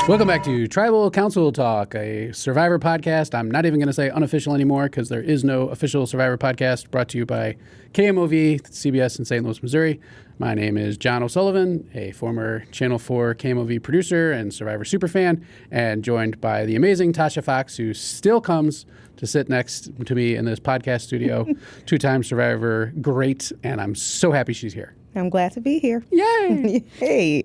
Welcome back to Tribal Council Talk, a Survivor podcast. I'm not even going to say unofficial anymore because there is no official Survivor podcast, brought to you by KMOV, CBS in St. Louis, Missouri. My name is John O'Sullivan, a former Channel 4 KMOV producer and Survivor superfan, and joined by the amazing Tasha Fox, who still comes to sit next to me in this podcast studio. Two-time Survivor great, and I'm so happy she's here. I'm glad to be here. Yay! Hey.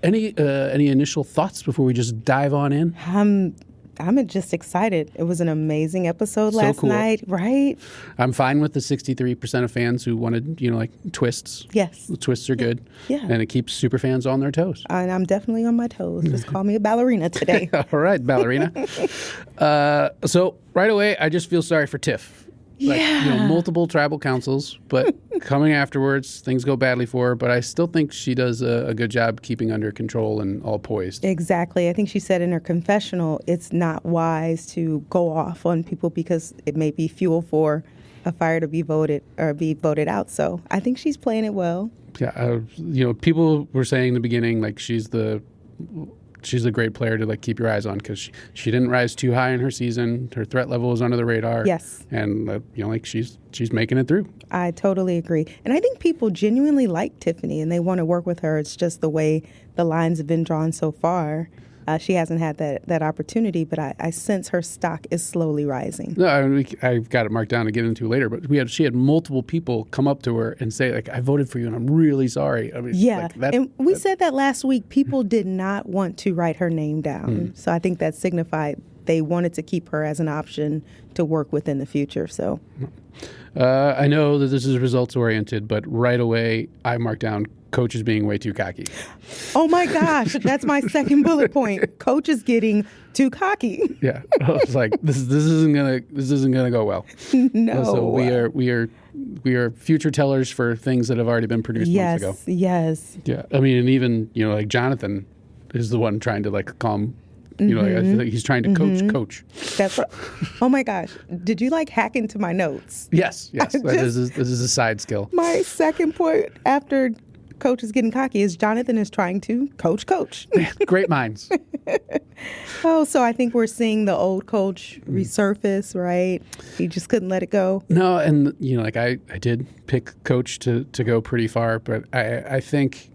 Any initial thoughts before we just dive on in? I'm just excited. It was an amazing episode last night, right? I'm fine with the 63% of fans who wanted, like twists. Yes. The twists are good. Yeah. And it keeps super fans on their toes. And I'm definitely on my toes. Just call me a ballerina today. All right, ballerina. So right away, I just feel sorry for Tiff. Multiple tribal councils, but coming afterwards, things go badly for her. But I still think she does a good job keeping under control and all poised. Exactly. I think she said in her confessional, it's not wise to go off on people because it may be fuel for a fire to be voted out. So I think she's playing it well. Yeah. People were saying in the beginning, like, she's a great player to keep your eyes on because she didn't rise too high in her season. Her threat level was under the radar. Yes. And she's making it through. I totally agree. And I think people genuinely like Tiffany and they want to work with her. It's just the way the lines have been drawn so far. She hasn't had that opportunity, but I sense her stock is slowly rising. No, I've got it marked down to get into later, but she had multiple people come up to her and say, I voted for you and I'm really sorry. I mean, yeah, and we said that last week. People did not want to write her name down. So I think that signified they wanted to keep her as an option to work with in the future. So I know that this is results-oriented, but right away I marked down Coach is being way too cocky. Oh my gosh, that's my second bullet point. Coach is getting too cocky. Yeah, I was like, this isn't gonna go well. No. So we are future tellers for things that have already been produced months ago. Yes. Yeah, I mean, and even Jonathan is the one trying to calm. I feel like he's trying to coach. That's right. Oh my gosh, did you hack into my notes? Yes. This is a side skill. My second point after Coach is getting cocky is Jonathan is trying to coach. Great minds. So I think we're seeing the old Coach resurface, right? He just couldn't let it go. No, and I did pick Coach to go pretty far, but I think.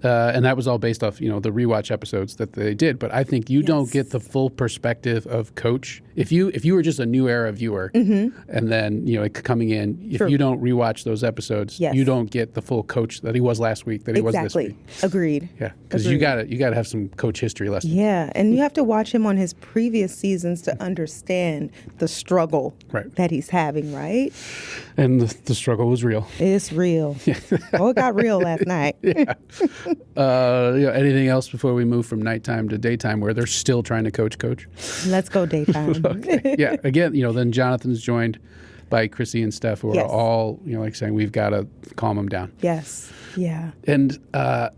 And that was all based off, the rewatch episodes that they did. But I think you don't get the full perspective of Coach if you were just a new era viewer, and then coming in. If you don't rewatch those episodes, you don't get the full Coach that he was last week, that he was this week. Agreed. Yeah, because you got to have some Coach history lessons. Yeah, and you have to watch him on his previous seasons to understand the struggle that he's having, right? And the struggle was real. It's real. It got real last night. Yeah. Anything else before we move from nighttime to daytime where they're still trying to coach? Let's go daytime. Okay. Yeah. Again, then Jonathan's joined by Chrissy and Steph, who are all, saying we've got to calm him down. Yes. Yeah. And I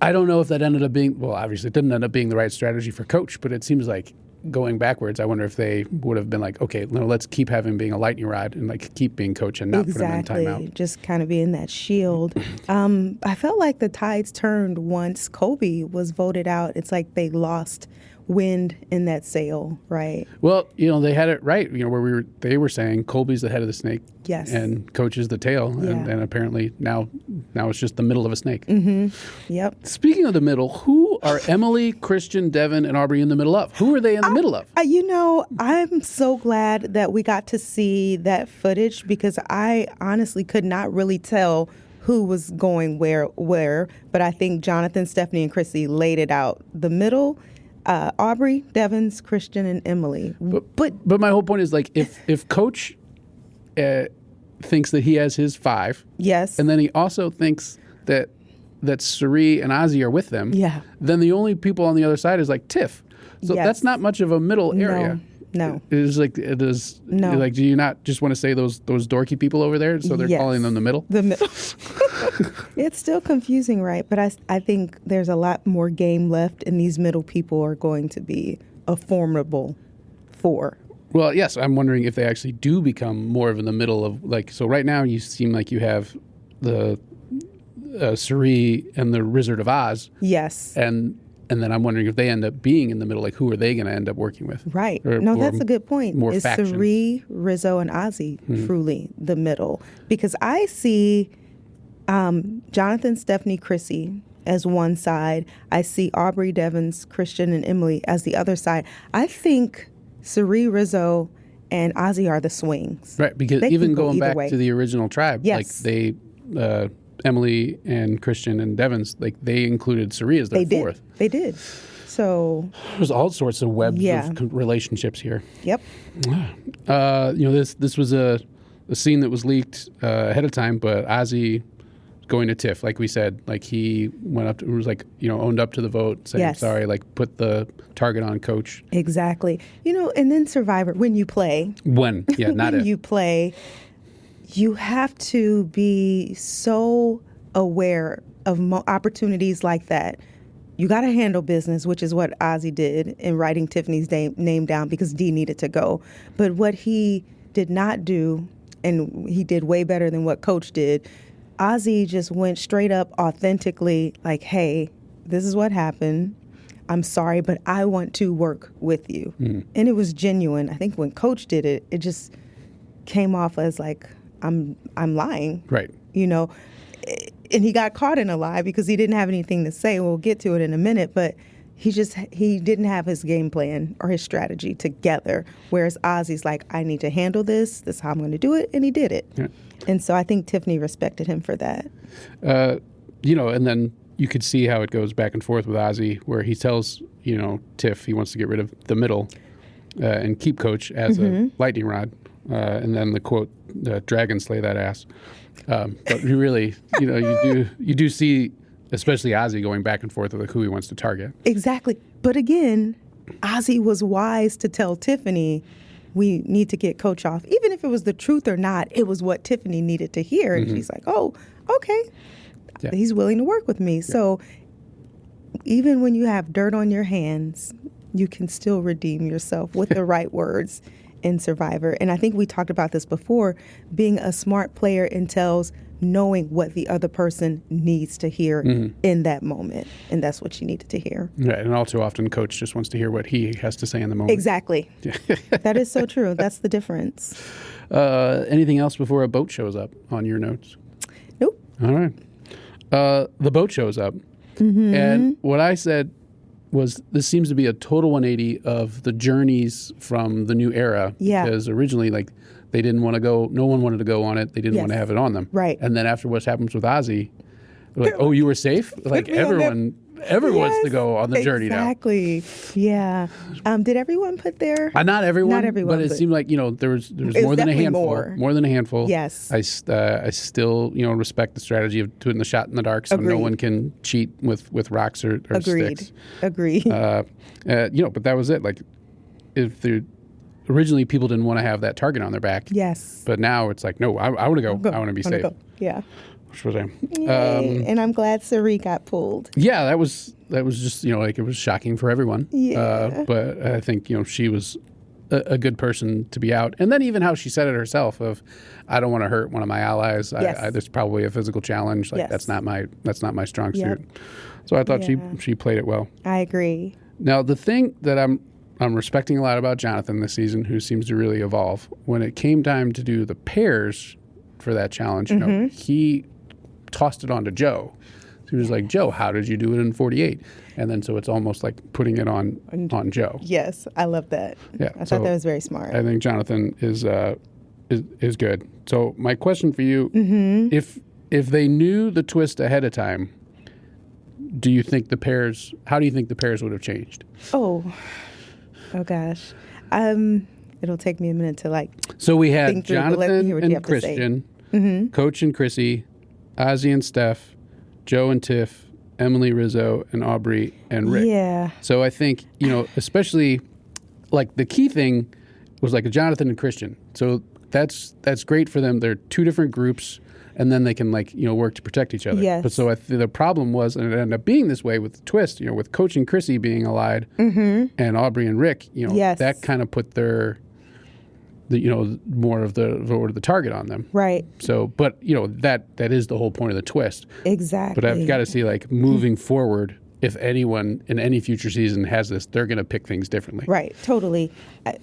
don't know if that ended up being, well, obviously it didn't end up being the right strategy for Coach, but it seems like going backwards, I wonder if they would have been like, okay, no, let's keep having being a lightning rod and keep being Coach and not put him in timeout. Just kind of being that shield. I felt like the tides turned once Colby was voted out. It's like they lost wind in that sail, right? Well, they had it right, where they were saying Colby's the head of the snake. Yes. And Coach is the tail. Yeah. And apparently now it's just the middle of a snake. Mm-hmm. Yep. Speaking of the middle, who are Emily, Christian, Devin, and Aubrey in the middle of? Who are they in the middle of? I'm so glad that we got to see that footage because I honestly could not really tell who was going where, but I think Jonathan, Stephanie, and Chrissy laid it out. The middle, Aubrey, Devins, Christian, and Emily. But my whole point is if Coach thinks that he has his 5, yes, and then he also thinks that Cirie and Azie are with them, then the only people on the other side is Tiff. So that's not much of a middle area. No. It is. No. Do you not just want to say those dorky people over there? So they're calling them the middle? The middle. It's still confusing, right? But I think there's a lot more game left, and these middle people are going to be a formidable 4. Well, yes, I'm wondering if they actually do become more of in the middle of so right now you seem like you have the Cirie and the Wizard of Oz. Yes. And And then I'm wondering if they end up being in the middle, like who are they going to end up working with? Right. Or That's a good point. More Is factions. Cirie, Rizzo, and Azie truly the middle? Because I see Jonathan, Stephanie, Chrissy as one side. I see Aubrey, Devins, Christian, and Emily as the other side. I think Cirie, Rizzo, and Azie are the swings. Right, because They even can go going either back way. to the original tribe, Yes. like they, Emily and Christian and Devins, like they included Cirie as their They fourth. did. They did. So, There's all sorts of webs Yeah. of relationships here. yep. This was a scene that was leaked ahead of time, but Ozzy going to Tiff, like we said, like he went up to, was like, owned up to the vote, saying, Yes. sorry, like put the target on coach. Exactly. And then Survivor, when you play, When? Yeah, not when if. you play, you have to be so aware of opportunities like that. You got to handle business, which is what Ozzy did in writing Tiffany's name down because Dee needed to go. But what he did not do, and he did way better than what Coach did, Ozzy just went straight up authentically like, hey, this is what happened. I'm sorry, but I want to work with you. And it was genuine. I think when Coach did it, it just came off as like, I'm lying. Right. And he got caught in a lie because he didn't have anything to say. We'll get to it in a minute, but he didn't have his game plan or his strategy together. Whereas Ozzy's like, I need to handle this. This is how I'm going to do it. And he did it. Yeah. And so I think Tiffany respected him for that. And then you could see how it goes back and forth with Ozzy, where he tells, Tiff he wants to get rid of the middle and keep Coach as a lightning rod. And then the quote, "Dragon slay that ass." But you really, you do see, especially Ozzy going back and forth with like who he wants to target. Exactly. But again, Ozzy was wise to tell Tiffany, we need to get Coach off. Even if it was the truth or not, it was what Tiffany needed to hear. And she's like, oh, okay. Yeah. He's willing to work with me. Yeah. So even when you have dirt on your hands, you can still redeem yourself with the right words in Survivor. And I think we talked about this before. Being a smart player entails knowing what the other person needs to hear in that moment. And that's what you needed to hear. Right. And all too often, Coach just wants to hear what he has to say in the moment. Exactly. That is so true. That's the difference. Anything else before a boat shows up on your notes? Nope. All right. The boat shows up. And what I said was this seems to be a total 180 of the journeys from the new era. Yeah. Because originally, like, they didn't want to go, no one wanted to go on it. They didn't want to have it on them. Right. And then after what happens with Ozzy, they're like, oh, you were safe? Like, everyone wants to go on the journey now. Exactly. Yeah. Did everyone put their... Not everyone. Not everyone, but it seemed like, there was more than a definitely handful. more. More than a handful. Yes. I still, respect the strategy of doing the shot in the dark so no Agreed. one can cheat with rocks or sticks. Agreed. But that was it. Like, originally people didn't want to have that target on their back. Yes. But now it's like, no, I want to go. I want to be safe. Go. Yeah. Which was Yay. And I'm glad Cirie got pulled. Yeah, that was just, like it was shocking for everyone. Yeah. But I think, she was a good person to be out. And then even how she said it herself of, I don't want to hurt one of my allies. Yes. There's probably a physical challenge. Like Yes. that's not my strong Yep. suit. So I thought Yeah. she played it well. I agree. Now, the thing that I'm respecting a lot about Jonathan this season, who seems to really evolve, when it came time to do the pairs for that challenge, he tossed it on to Joe. So he was like, Joe, how did you do it in 48? And then so it's almost like putting it on Joe. Yes, I love that. Yeah, I thought that was very smart. I think Jonathan is good. So my question for you, if they knew the twist ahead of time, how do you think the pairs would have changed? Oh gosh. It'll take me a minute to So we had think through, but let me hear Jonathan what you and have to say. Christian, Coach and Chrissy, Azie and Steph, Joe and Tiff, Emily, Rizzo, and Aubrey and Rick. Yeah. So I think, especially like the key thing was like a Jonathan and Christian. So that's great for them. They're two different groups, and then they can work to protect each other. Yes. But so the problem was, and it ended up being this way with the twist, with Coach and Chrissy being allied and Aubrey and Rick, Yes. that kind of put more of the target on them. Right. So, but that is the whole point of the twist. Exactly. But I've got to see moving forward, if anyone in any future season has this, they're going to pick things differently. Right, totally.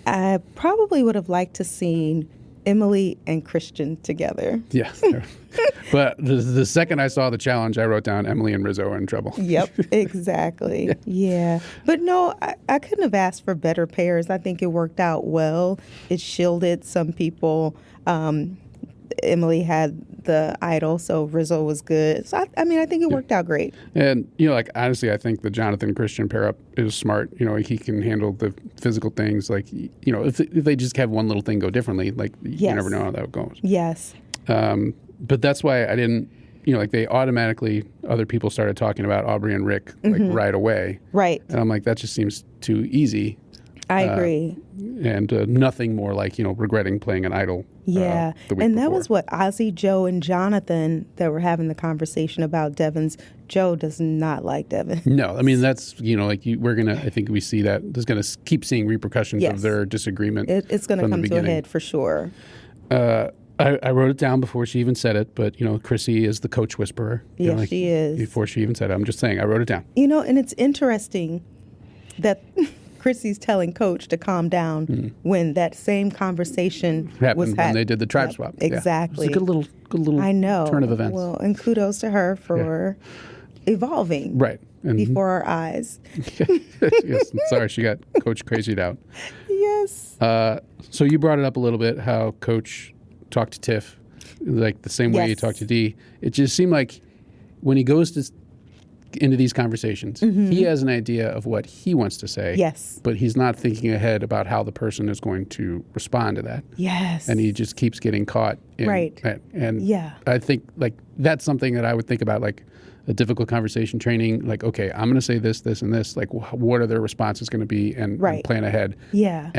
I probably would have liked to seen Emily and Christian together. Yeah. But the second I saw the challenge, I wrote down Emily and Rizzo are in trouble. Yep, exactly. Yeah. But no, I couldn't have asked for better pairs. I think it worked out well. It shielded some people. Emily had the idol, so Rizzo was good. So, I think it worked out great. And, honestly, I think the Jonathan Christian pair up is smart. He can handle the physical things. If they just have one little thing go differently, you never know how that goes. Yes. But that's why I didn't, they automatically, other people started talking about Aubrey and Rick, right away. Right. And I'm like, that just seems too easy. I agree. And nothing more regretting playing an idol. Yeah. The week and that before. was what Ozzy, Joe, and Jonathan that were having the conversation about Devon's. Joe does not like Devon. No, I mean, that's, we're going to, I think we see that. There's going to keep seeing repercussions of their disagreement. It's going to come to a head for sure. I wrote it down before she even said it, but, Chrissy is the coach whisperer. Yes, she is. Before she even said it. I'm just saying, I wrote it down. And it's interesting that Chrissy's telling Coach to calm down when that same conversation was when they did the tribe swap. Exactly. Yeah. It's a good little turn of events. Well, and kudos to her for evolving before our eyes. Yes, I'm sorry she got Coach crazied out. Yes. So you brought it up a little bit, how Coach talked to Tiff, like the same way he talked to Dee. It just seemed like when he goes into these conversations, he has an idea of what he wants to say. Yes. But he's not thinking ahead about how the person is going to respond to that. Yes. And he just keeps getting caught in that. And I think that's something that I would think about, a difficult conversation training. Okay, I'm going to say this, this, and this. What are their responses going to be, and plan ahead. Yeah.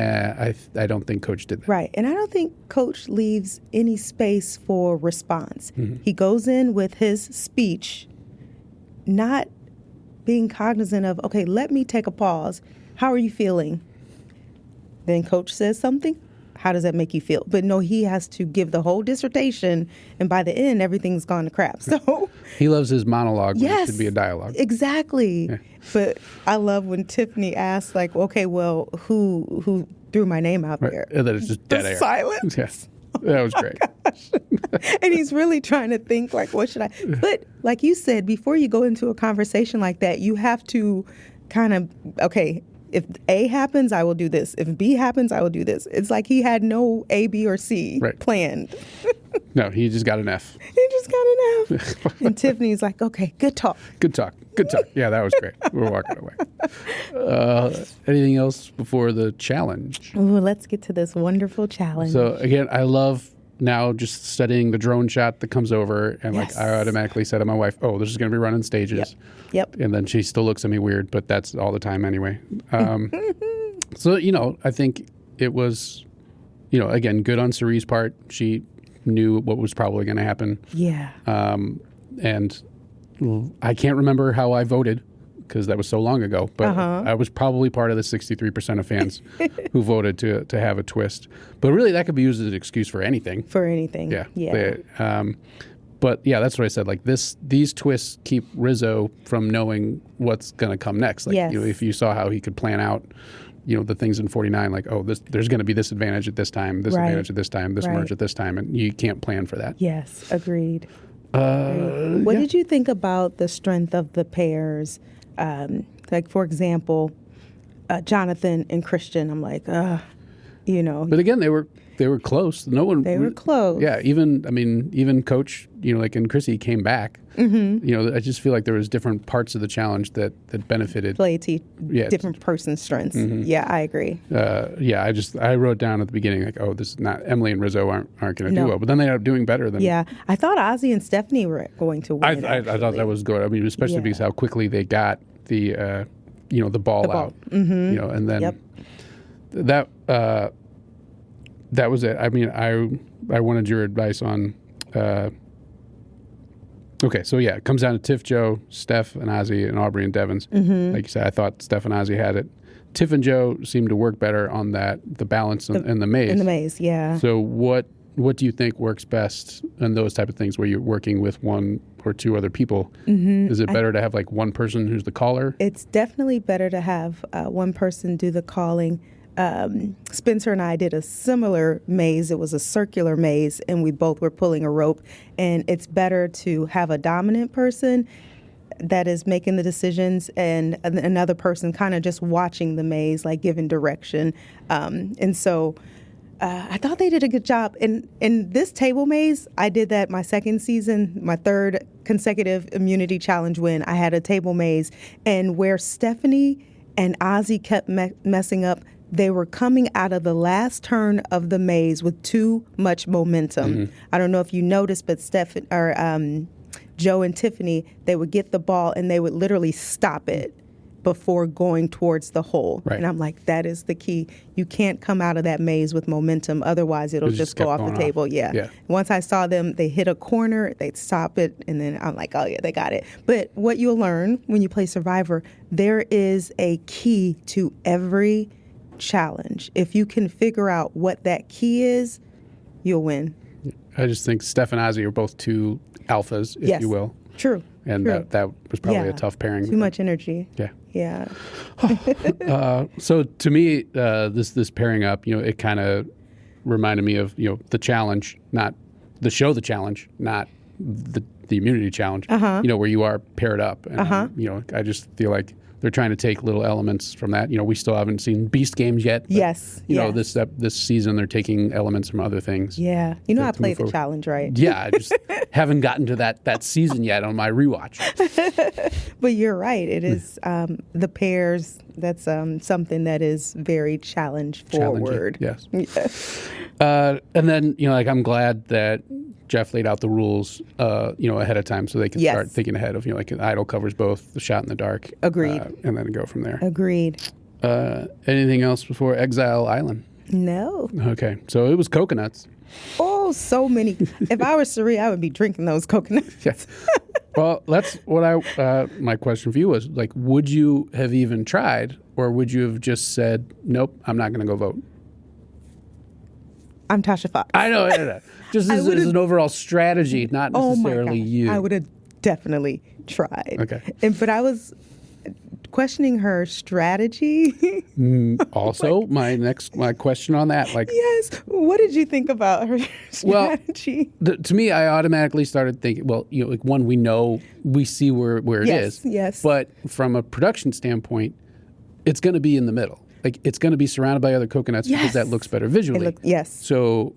I don't think Coach did that. Right. And I don't think Coach leaves any space for response. He goes in with his speech, not being cognizant of, okay, let me take a pause. How are you feeling? Then Coach says something. How does that make you feel? But no, he has to give the whole dissertation, and by the end, everything's gone to crap. So he loves his monologue when it should be a dialogue. Exactly. Yeah. But I love when Tiffany asks, okay, well, who threw my name out there? And then it's just dead air. Silence. Yes. That was great. And he's really trying to think, what should I? But like you said, before you go into a conversation like that, you have to kind of, okay, if A happens, I will do this. If B happens, I will do this. It's like he had no A, B, or C planned. No, he just got an F. He just got an F. And Tiffany's like, okay, good talk. Good talk. Good talk. Yeah, that was great. We're walking away. Anything else before the challenge? Ooh, let's get to this wonderful challenge. So, again, I love now just studying the drone shot that comes over, and I automatically said to my wife, oh, this is going to be running stages. Yep. And then she still looks at me weird, but that's all the time anyway. So, I think it was, again, good on Cirie's part. She knew what was probably going to happen. Yeah. And I can't remember how I voted because that was so long ago, but I was probably part of the 63% of fans who voted to have a twist. But really, that could be used as an excuse for anything. For anything. Yeah. But yeah, that's what I said. These twists keep Rizzo from knowing what's going to come next. If you saw how he could plan out, the things in 49, there's going to be this advantage at this time, this advantage at this time, this merge at this time, and you can't plan for that. Yes, agreed. What did you think about the strength of the pairs? For example, Jonathan and Christian. I'm like, But again, they were close. No one. They were close. Yeah, even Coach, and Chrissy came back. I just feel like there was different parts of the challenge that benefited. Play to different person's strengths. Yeah, I agree. I wrote down at the beginning this is not Emily and Rizzo aren't going to do well, but then they ended up doing better than. Yeah, I thought Azie and Stephanie were going to win. I thought that was good. I mean, especially because how quickly they got the ball out. And then that was it. I mean, I wanted your advice on. Okay, so yeah, it comes down to Tiff, Joe, Steph, and Azie, and Aubrey and Devon's. Like you said, I thought Steph and Azie had it. Tiff and Joe seemed to work better on the balance and the maze. In the maze, yeah. So what what do you think works best in those type of things where you're working with one or two other people? Is it better to have like one person who's the caller? It's definitely better to have one person do the calling. Spencer and I did a similar maze. It was a circular maze, and we both were pulling a rope. And it's better to have a dominant person that is making the decisions and another person kind of just watching the maze, like giving direction. And so I thought they did a good job. In this table maze, I did that my second season, my third consecutive immunity challenge win. I had a table maze, and where Stephanie and Ozzy kept messing up, they were coming out of the last turn of the maze with too much momentum. I don't know if you noticed, but Joe and Tiffany, they would get the ball and they would literally stop it before going towards the hole. Right. And I'm like, that is the key. You can't come out of that maze with momentum. Otherwise, it'll just go off the table. Yeah. Once I saw them, they hit a corner, they'd stop it. And then I'm like, oh, yeah, they got it. But what you'll learn when you play Survivor, there is a key to every challenge. If you can figure out what that key is, you'll win. I just think Steph and Azie are both two alphas, if you will. True. And that was probably a tough pairing. Too much energy. Yeah. So to me, this pairing up, it kind of reminded me of, the challenge, not the show, the challenge, not the immunity challenge, where you are paired up. And, I just feel like they're trying to take little elements from that. We still haven't seen Beast Games yet. But, this season they're taking elements from other things. Yeah. I played the challenge, right? Yeah, I just haven't gotten to that season yet on my rewatch. But you're right. It is the pairs. That's something that is very challenge forward. Yes. And then, I'm glad that Jeff laid out the rules, ahead of time so they can start thinking ahead of, like an idol covers both the shot in the dark. Agreed. And then go from there. Agreed. Anything else before Exile Island? No. Okay. So it was coconuts. Oh, so many. If I were Cirie, I would be drinking those coconuts. Yes. Well, that's what my question for you was, like, would you have even tried, or would you have just said, nope, I'm not going to go vote? I'm Tasha Fox. I know. Just as an overall strategy, not necessarily you. I would have definitely tried. Okay. But I was questioning her strategy. Also, my question on that, like, yes, what did you think about her strategy? Well, to me, I automatically started thinking, well, like, one, we see where it is. Yes. But from a production standpoint, it's going to be in the middle. Like, it's going to be surrounded by other coconuts because that looks better visually. So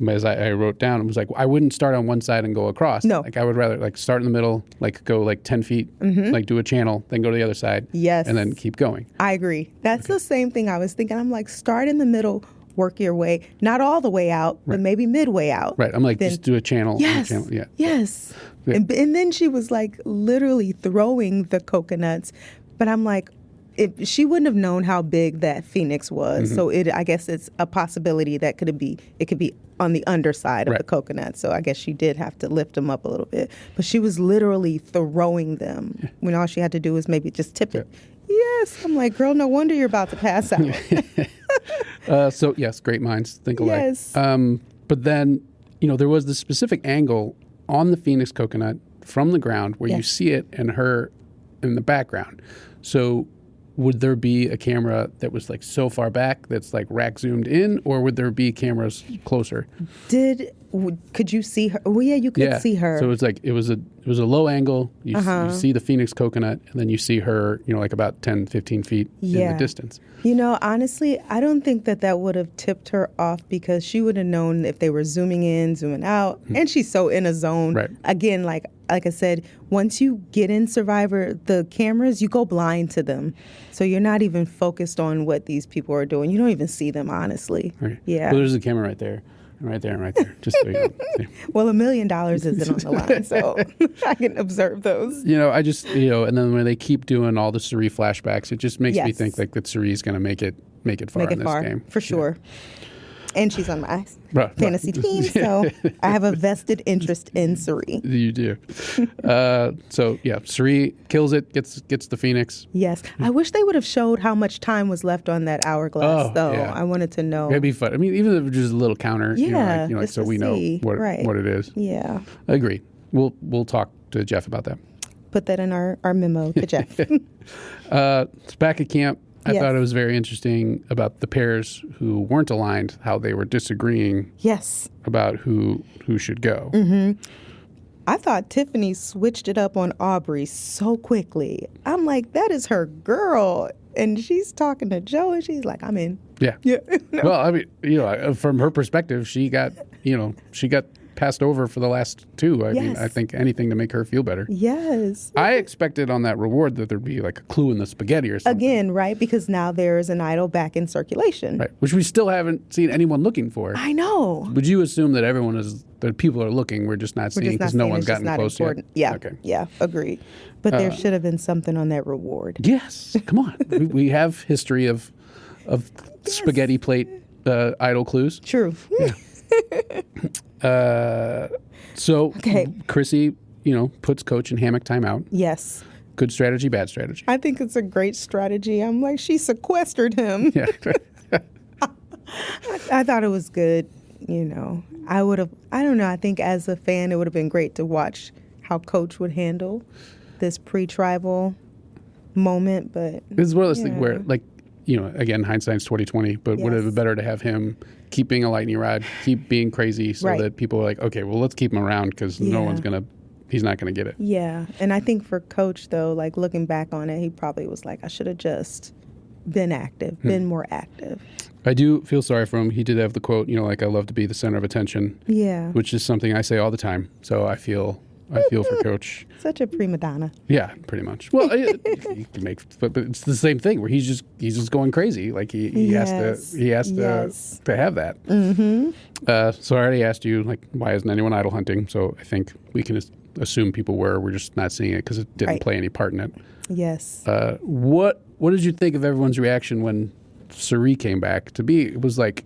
as I wrote down, it was like, I wouldn't start on one side and go across. No. Like, I would rather like start in the middle, like go like 10 feet, like do a channel, then go to the other side. Yes. And then keep going. I agree. That's the same thing I was thinking. I'm like, start in the middle, work your way, not all the way out, but maybe midway out. Right. I'm like, just do a channel. Yes. Yeah. Yes. Yeah. And then she was like literally throwing the coconuts. But I'm like, she wouldn't have known how big that phoenix was. So I guess it's a possibility that it could be on the underside of the coconut. So I guess she did have to lift them up a little bit. But she was literally throwing them when all she had to do was maybe just tip it. Yes. I'm like, girl, no wonder you're about to pass out. So, yes, great minds think alike. Yes. But then, there was this specific angle on the phoenix coconut from the ground where you see it and her in the background. So would there be a camera that was like so far back that's like rack zoomed in, or would there be cameras closer? Could you see her? Well, yeah, you could see her. So it's like it was a low angle. You see the phoenix coconut, and then you see her, like about 10, 15 feet in the distance. Honestly, I don't think that would have tipped her off because she would have known if they were zooming in, zooming out, and she's so in a zone. Right. Again, like I said, once you get in Survivor, the cameras, you go blind to them. So you're not even focused on what these people are doing. You don't even see them, honestly. Right. Yeah. Well, there's a camera right there. Right there and right there. Just so you know. Well, $1 million isn't on the line, so I can observe those. I just, and then when they keep doing all the Cirie flashbacks, it just makes me think like that Cirie's going to make it far in this game. For sure. And she's on my Right. fantasy team, so I have a vested interest in Cirie. You do. So yeah, Cirie kills it, gets the Phoenix. Yes. I wish they would have showed how much time was left on that hourglass, though. Yeah. I wanted to know. It'd be fun. I mean, even if it was just a little counter, Yeah, like, just so to we know see. what Right. it is. Yeah. I agree. We'll talk to Jeff about that. Put that in our memo to Jeff. It's back at camp. I Yes. thought it was very interesting about the pairs who weren't aligned, how they were disagreeing Yes. about who should go. I thought Tiffany switched it up on Aubrey so quickly. I'm like, that is her girl. And she's talking to Joe, and she's like, I'm in. Yeah. Yeah. Well, I mean, from her perspective, she got passed over for the last two. I mean, Yes. I think anything to make her feel better. Yes. I expected on that reward that there'd be like a clue in the spaghetti or something. Again, right? Because now there's an idol back in circulation. Right. Which we still haven't seen anyone looking for. I know. Would you assume that that people are looking, we're just not We're seeing just not because no saying one's it's just gotten not close important. yet? Yeah. Okay. Yeah. Agreed. But there should have been something on that reward. Yes. Come on. we have history of spaghetti plate idol clues. True. So Okay. Chrissy, puts Coach in hammock timeout. Yes. Good strategy, bad strategy. I think it's a great strategy. I'm like, she sequestered him. Yeah. I thought it was good. I would have, I don't know. I think as a fan, it would have been great to watch how Coach would handle this pre-tribal moment. But This is one of those things where, like, again, hindsight's 2020, but would it have been better to have him keep being a lightning rod, keep being crazy so that people are like, okay, well, let's keep him around because he's not going to get it. Yeah. And I think for Coach, though, like looking back on it, he probably was like, I should have just been active, been more active. I do feel sorry for him. He did have the quote, like, I love to be the center of attention. Yeah. Which is something I say all the time. So I feel for Coach. Such a prima donna. Yeah, pretty much. Well, you can but it's the same thing where he's just going crazy. Like he has to have that. Mm-hmm. So I already asked you, like, why isn't anyone idol hunting? So I think we can assume people were. We're just not seeing it because it didn't play any part in it. Yes. What did you think of everyone's reaction when Cirie came back? To me, it was like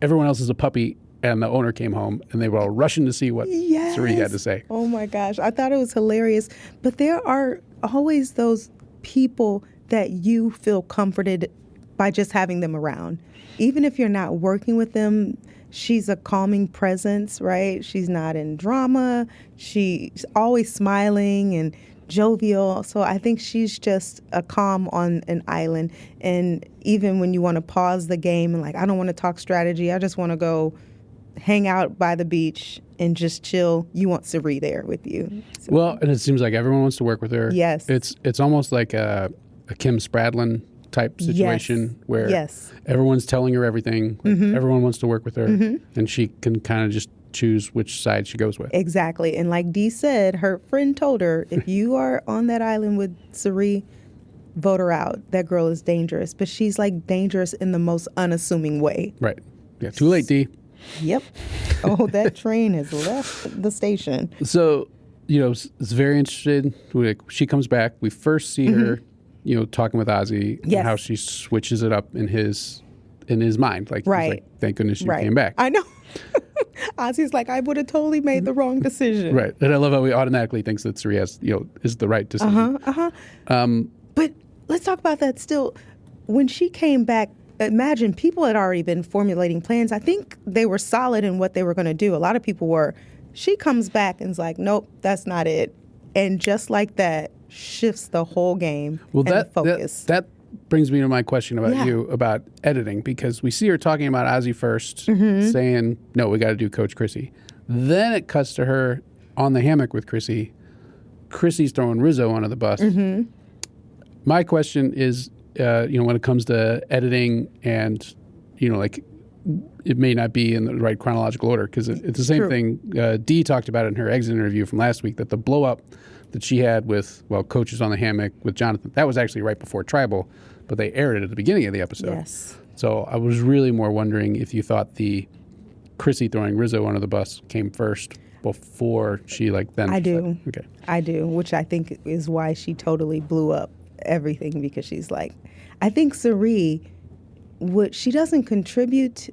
everyone else is a puppy. And the owner came home, and they were all rushing to see what Cirie had to say. Oh, my gosh. I thought it was hilarious. But there are always those people that you feel comforted by just having them around. Even if you're not working with them, she's a calming presence, right? She's not in drama. She's always smiling and jovial. So I think she's just a calm on an island. And even when you want to pause the game and, like, I don't want to talk strategy, I just want to go hang out by the beach and just chill, you want Cirie there with you. So. Well, and it seems like everyone wants to work with her. Yes. It's almost like a Kim Spradlin type situation where everyone's telling her everything. Like everyone wants to work with her, and she can kind of just choose which side she goes with. Exactly. And like Dee said, her friend told her, if you are on that island with Cirie, vote her out. That girl is dangerous. But she's like dangerous in the most unassuming way. Right. Yeah. Too late, Dee. Yep. Oh, that train has left the station. So, it's very interesting. She comes back. We first see her, talking with Ozzy and how she switches it up in his mind. Like, he's like, thank goodness you came back. I know. Ozzy's like, I would have totally made the wrong decision. Right. And I love how he automatically thinks that Cirie has, is the right decision. But let's talk about that still. When she came back, imagine people had already been formulating plans. I think they were solid in what they were going to do. A lot of people were. She comes back and is like, nope, that's not it. And just like that, shifts the whole game and focus. That brings me to my question about you about editing, because we see her talking about Azie first, saying, no, we got to do Coach Chrissy. Then it cuts to her on the hammock with Chrissy. Chrissy's throwing Rizzo under the bus. My question is, when it comes to editing and, like, it may not be in the right chronological order, because it's the same thing Dee talked about in her exit interview from last week, that the blow up that she had with, Coach is on the hammock with Jonathan, that was actually right before Tribal, but they aired it at the beginning of the episode. Yes. So I was really more wondering if you thought the Chrissy throwing Rizzo under the bus came first before she, then. I do. Okay. I do, which I think is why she totally blew up everything, because she's like, I think Cirie she doesn't contribute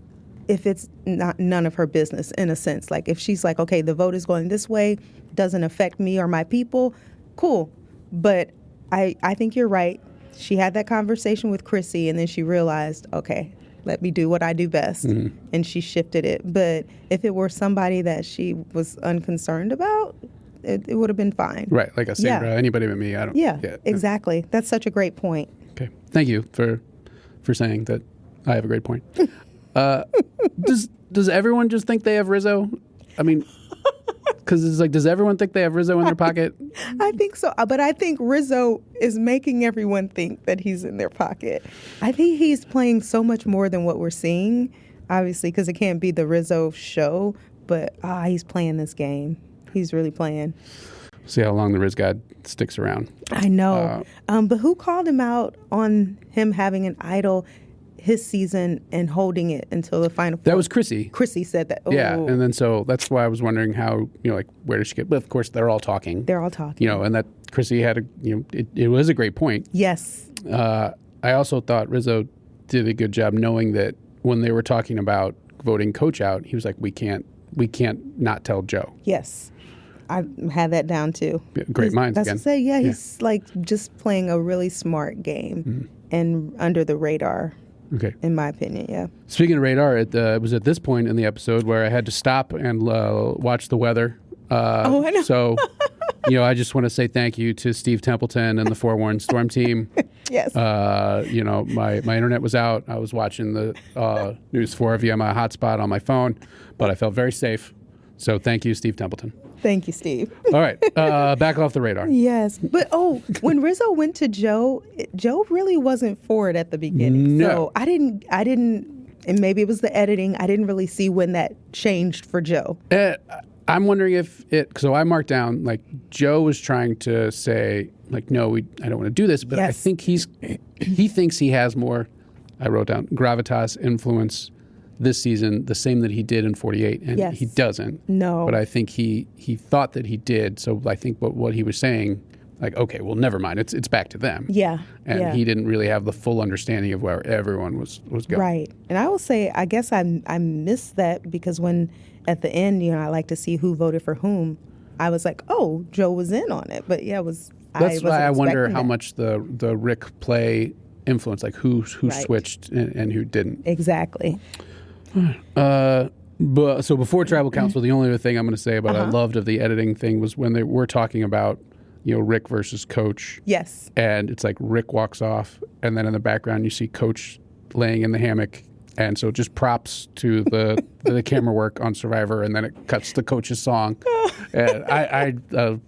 if it's not none of her business, in a sense. Like if she's like, okay, the vote is going this way, doesn't affect me or my people, cool. But I think you're right. She had that conversation with Chrissy, and then she realized, okay, let me do what I do best. And she shifted it. But if it were somebody that she was unconcerned about, it would have been fine. Right, like a Sandra, anybody but me. I don't. Yeah, exactly. That's such a great point. Okay, thank you for saying that. I have a great point. Does everyone just think they have Rizzo? I mean, because it's like, does everyone think they have Rizzo in their pocket? I think so, but I think Rizzo is making everyone think that he's in their pocket. I think he's playing so much more than what we're seeing, obviously, because it can't be the Rizzo show, but he's playing this game. He's really playing. See how long the Riz God sticks around. I know. But who called him out on him having an idol his season and holding it until the final four? That was Chrissy. Chrissy said that. Oh. Yeah, and then so that's why I was wondering how, like, where did she get? But of course, they're all talking. They're all talking. And that Chrissy had it was a great point. Yes. I also thought Rizzo did a good job knowing that when they were talking about voting Coach out, he was like, we can't not tell Joe. Yes. I had that down too. Yeah, great minds that's again. To say, he's like just playing a really smart game and under the radar. Okay. In my opinion, yeah. Speaking of radar, it was at this point in the episode where I had to stop and watch the weather. I know. So, I just want to say thank you to Steve Templeton and the Forewarned Storm team. Yes. My internet was out. I was watching the News 4 via my hotspot on my phone, but I felt very safe. So thank you, Steve Templeton. Thank you, Steve. All right, back off the radar. Yes, but when Rizzo went to Joe, Joe really wasn't for it at the beginning. No. So I didn't, and maybe it was the editing. I didn't really see when that changed for Joe. I'm wondering if so I marked down, like, Joe was trying to say, like, no, I don't want to do this, but yes. I think he thinks he has more, I wrote down, gravitas, influence this season, the same that he did in 48, and yes. he doesn't. No. But I think he thought that he did, so I think what he was saying, like, okay, well, never mind, it's back to them. Yeah. And he didn't really have the full understanding of where everyone was going. Right. And I will say, I guess I missed that because when, at the end, I like to see who voted for whom, I was like, oh, Joe was in on it. But yeah, That's why I wonder how much the Rick play influenced, like who right. switched and who didn't. Exactly. But so before Tribal Council, the only other thing I'm going to say about I loved of the editing thing was when they were talking about, Rick versus Coach. Yes. And it's like Rick walks off, and then in the background you see Coach laying in the hammock. And so just props to the camera work on Survivor, and then it cuts to Coach's song. And I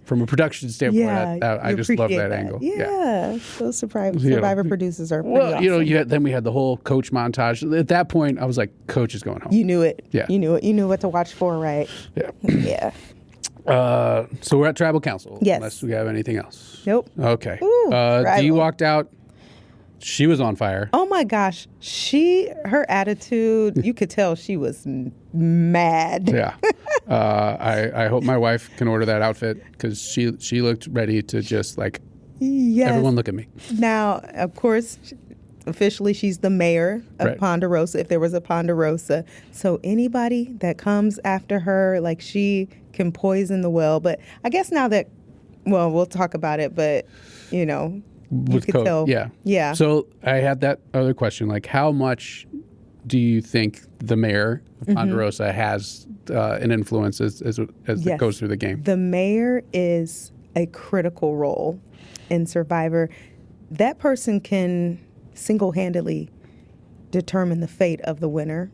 from a production standpoint, I just love that angle. Yeah. Those Survivor producers are pretty awesome. Then we had the whole Coach montage. At that point, I was like, Coach is going home. You knew it. Yeah. You knew it. You knew what to watch for, right? Yeah. Yeah. So we're at Tribal Council. Yes. Unless we have anything else. Nope. Okay. Ooh, Dee walked out. She was on fire. Oh my gosh. Her attitude, you could tell she was mad. Yeah. I hope my wife can order that outfit because she looked ready to just like, yes. Everyone look at me. Now, of course, officially she's the mayor of right. Ponderosa, if there was a Ponderosa. So anybody that comes after her, like, she can poison the well. But I guess now that, well, we'll talk about it, but, you could tell. Yeah. Yeah. So I had that other question, like, how much do you think the mayor of Ponderosa has an influence as yes. it goes through the game? The mayor is a critical role in Survivor. That person can single-handedly determine the fate of the winner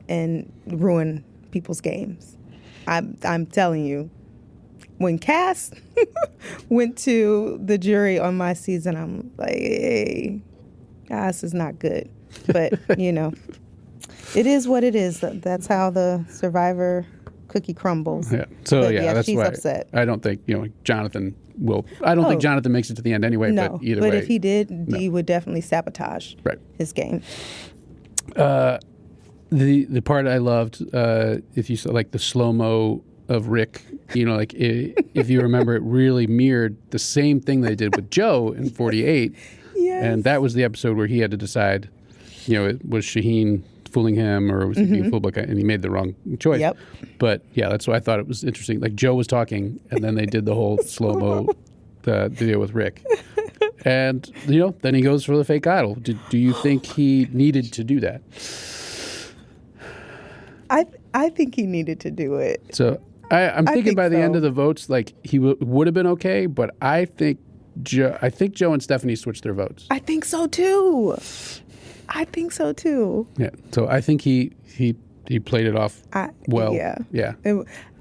and ruin people's games. I'm telling you. When Cass went to the jury on my season, I'm like, hey, this is not good. But, it is what it is. That's how the Survivor cookie crumbles. Yeah. So, but, that's she's why upset. I don't think, Jonathan will. I don't think Jonathan makes it to the end anyway, no, but either way. But if he did, Dee would definitely sabotage his game. The part I loved, if you saw, like, the slow-mo of Rick, like, if you remember, it really mirrored the same thing they did with Joe in 48. Yes. And that was the episode where he had to decide, was Shaheen fooling him or was he being fooled by, and he made the wrong choice. Yep. But yeah, that's why I thought it was interesting. Like Joe was talking and then they did the whole slow-mo video with Rick. And, then he goes for the fake idol. Do you think he needed to do that? I think he needed to do it. So I'm thinking by the end of so. the votes, like he would have been okay, but I think Joe and Stephanie switched their votes. I think so too. Yeah. So I think he played it off well. Yeah. Yeah.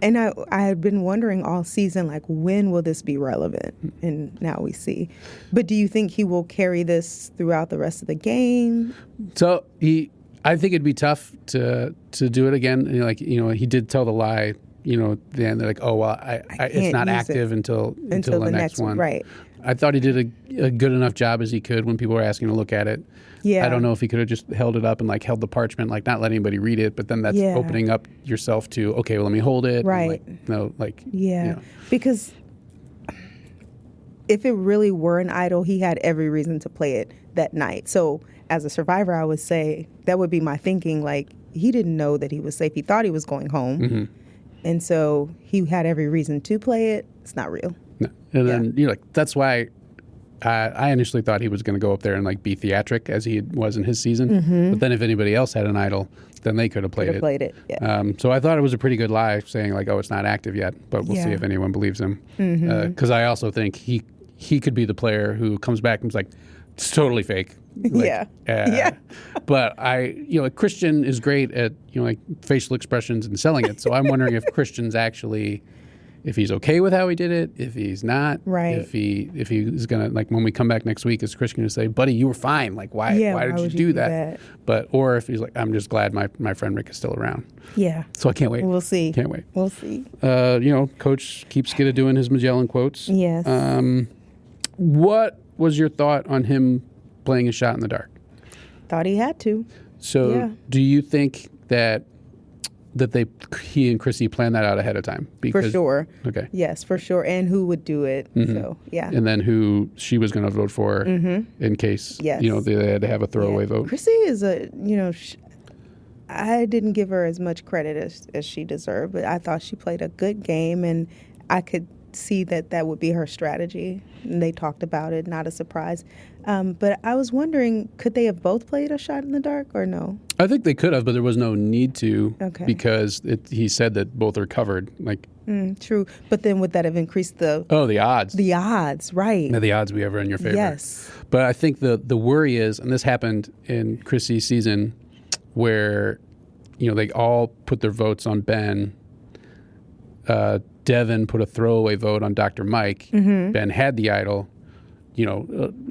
And I had been wondering all season, like, when will this be relevant? And now we see. But do you think he will carry this throughout the rest of the game? So I think it'd be tough to do it again. He did tell the lie. At the end, they're like, oh well, it's not active until the next one. Right. I thought he did a good enough job as he could when people were asking to look at it. Yeah. I don't know if he could have just held it up and held the parchment, not let anybody read it. But then that's opening up yourself to, okay, well, let me hold it. Right. And Because if it really were an idol, he had every reason to play it that night. So as a survivor, I would say that would be my thinking. Like, he didn't know that he was safe. He thought he was going home. Mm-hmm. And so he had every reason to play it. It's not real. No. And then, that's why I initially thought he was going to go up there and be theatric as he was in his season. Mm-hmm. But then if anybody else had an idol, then they could have played it. Yeah. So I thought it was a pretty good lie saying oh, it's not active yet, but we'll see if anyone believes him. Because I also think he could be the player who comes back and is like, it's totally fake. But Christian is great at facial expressions and selling it. So I'm wondering if Christian's actually, if he's okay with how he did it, if he's not, right? If he's gonna when we come back next week, is Christian gonna say, "Buddy, you were fine. Why did you do that?" But or if he's like, "I'm just glad my friend Rick is still around." Yeah. So I can't wait. We'll see. Can't wait. We'll see. Coach keeps doing his Magellan quotes. Yes. What was your thought on him playing a shot in the dark? Thought he had to. So do you think that he and Chrissy planned that out ahead of time? For sure. Okay. Yes, for sure. And who would do it. Mm-hmm. So, yeah. And then who she was going to vote for in case, they had to have a throwaway vote. Chrissy is I didn't give her as much credit as she deserved, but I thought she played a good game, and I could see that would be her strategy. And they talked about it, not a surprise. But I was wondering, could they have both played a shot in the dark or no? I think they could have, but there was no need to because he said that both are covered. True. But then would that have increased the odds? The odds, right. The odds we ever in your favor. Yes. But I think the worry is, and this happened in Chrissy's season, where, they all put their votes on Ben. Devin put a throwaway vote on Dr. Mike. Mm-hmm. Ben had the idol.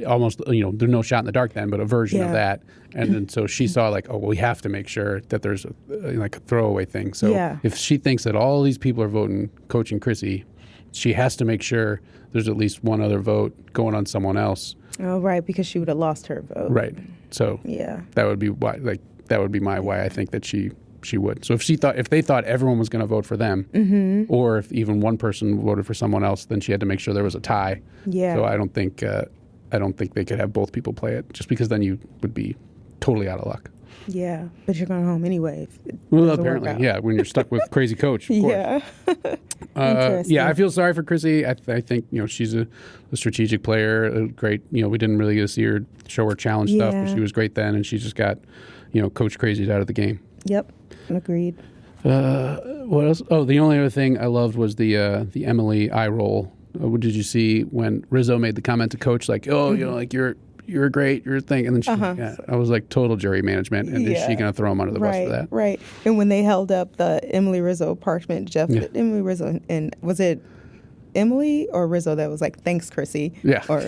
Almost, there's no shot in the dark then, but a version of that. And then so she saw we have to make sure that there's a throwaway thing. So if she thinks that all these people are voting Coach and Chrissy, she has to make sure there's at least one other vote going on someone else. Oh, right, because she would have lost her vote. Right. So that would be why. That would be why I think that she would. So if they thought everyone was going to vote for them, or if even one person voted for someone else, then she had to make sure there was a tie. Yeah. So I don't think they could have both people play it, just because then you would be totally out of luck. Yeah, but you're going home anyway. Well, apparently, when you're stuck with crazy coach, of course. Interesting. I feel sorry for Chrissy. I think she's a strategic player. A great. We didn't really get to see her show her challenge stuff, but she was great then, and she just got coach crazied out of the game. Yep, agreed. What else? Oh, the only other thing I loved was the Emily eye roll. What did you see when Rizzo made the comment to Coach you're great, you're a thing, and then she, I was like total jury management, and is she going to throw him under the bus for that? Right. And when they held up the Emily Rizzo parchment, Emily Rizzo, and was it Emily or Rizzo that was like, thanks, Chrissy? Yeah. Or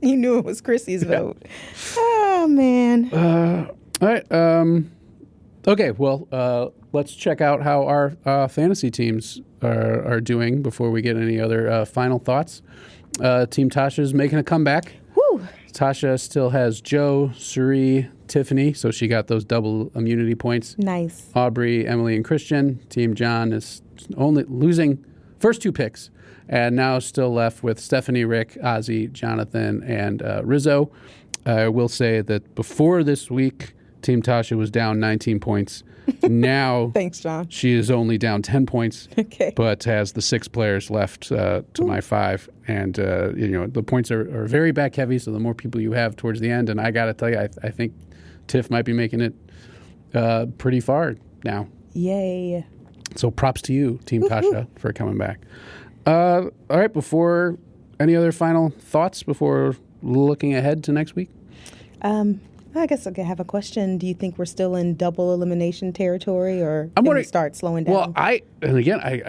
you knew it was Chrissy's vote. Oh man. All right. Okay. Well, let's check out how our fantasy teams are doing before we get any other final thoughts. Team Tasha's making a comeback. Whew. Tasha still has Joe, Cirie, Tiffany, so she got those double immunity points. Nice. Aubrey, Emily, and Christian. Team John is only losing first two picks, and now still left with Stephanie, Rick, Azie, Jonathan, and Rizzo. I will say that before this week, Team Tasha was down 19 points. Now, Thanks, John. She is only down 10 points, Okay. but has the 6 players left to my 5. And, the points are very back heavy, so the more people you have towards the end. And I got to tell you, I think Tiff might be making it pretty far now. Yay. So props to you, Team Tasha, for coming back. All right, before any other final thoughts before looking ahead to next week? I guess I have a question. Do you think we're still in double elimination territory, or I'm can wondering, we start slowing down? Well, I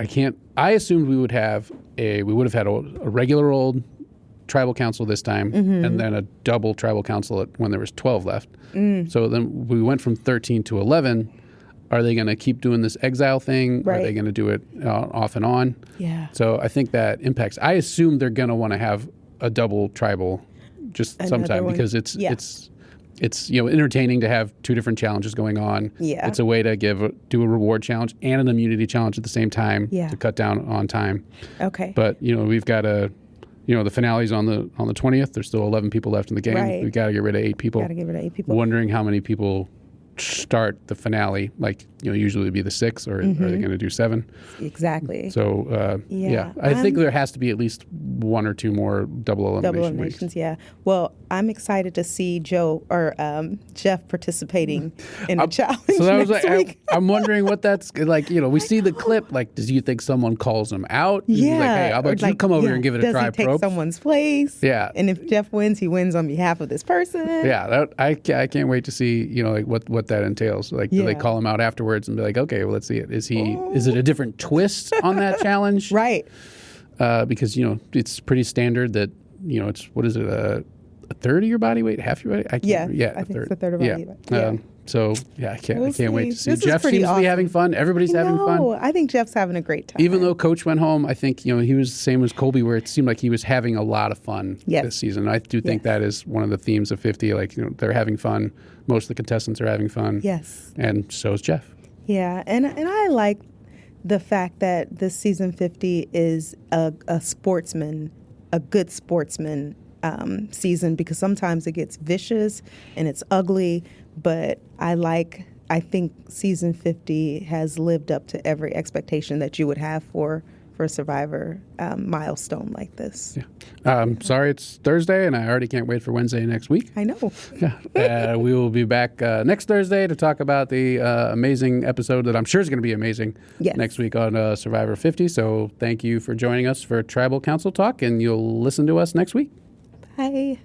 can't. I assumed we would have had a regular old tribal council this time, and then a double tribal council when there was 12 left. So then we went from 13 to 11. Are they going to keep doing this exile thing? Right. Are they going to do it off and on? Yeah. So I think that impacts. I assume they're going to want to have a double tribal just sometime because it's entertaining to have 2 different challenges going on. Yeah. It's a way to do a reward challenge and an immunity challenge at the same time to cut down on time. Okay. But we've got the finale's on the 20th. There's still 11 people left in the game. Right. We've got to get rid of 8 people. Got to get rid of 8 people. Wondering how many people start the finale, usually it'd be the 6, or are they going to do 7? Exactly. So, I think there has to be at least 1 or 2 more double elimination weeks. Yeah. Well, I'm excited to see Jeff participating in a challenge So that was next week. I'm wondering what that's like. We see the clip. Like, do you think someone calls him out? Yeah. He's like, hey, how about you come over here and give it a try, Does he take someone's place? Yeah. And if Jeff wins, he wins on behalf of this person. Yeah. I can't wait to see, what that entails. Like, do they call him out afterwards and be like, okay, well, let's see it. Is it a different twist on that challenge? Right. Because, it's pretty standard that, it's, what is it, a third of your body weight, half your body? I think it's a third of body weight. Yeah. I can't wait to see. This Jeff seems to be having fun. Everybody's having fun. I think Jeff's having a great time. Even though Coach went home, I think he was the same as Colby, where it seemed like he was having a lot of fun this season. I do think that is one of the themes of 50. Like, they're having fun. Most of the contestants are having fun. Yes. And so is Jeff. Yeah, and I like the fact that this season 50 is a good sportsman season, because sometimes it gets vicious and it's ugly, but I think season 50 has lived up to every expectation that you would have for a Survivor milestone like this. Yeah. Sorry it's Thursday, and I already can't wait for Wednesday next week. I know. Yeah. We will be back next Thursday to talk about the amazing episode that I'm sure is going to be amazing next week on Survivor 50. So thank you for joining us for Tribal Council Talk, and you'll listen to us next week. Bye.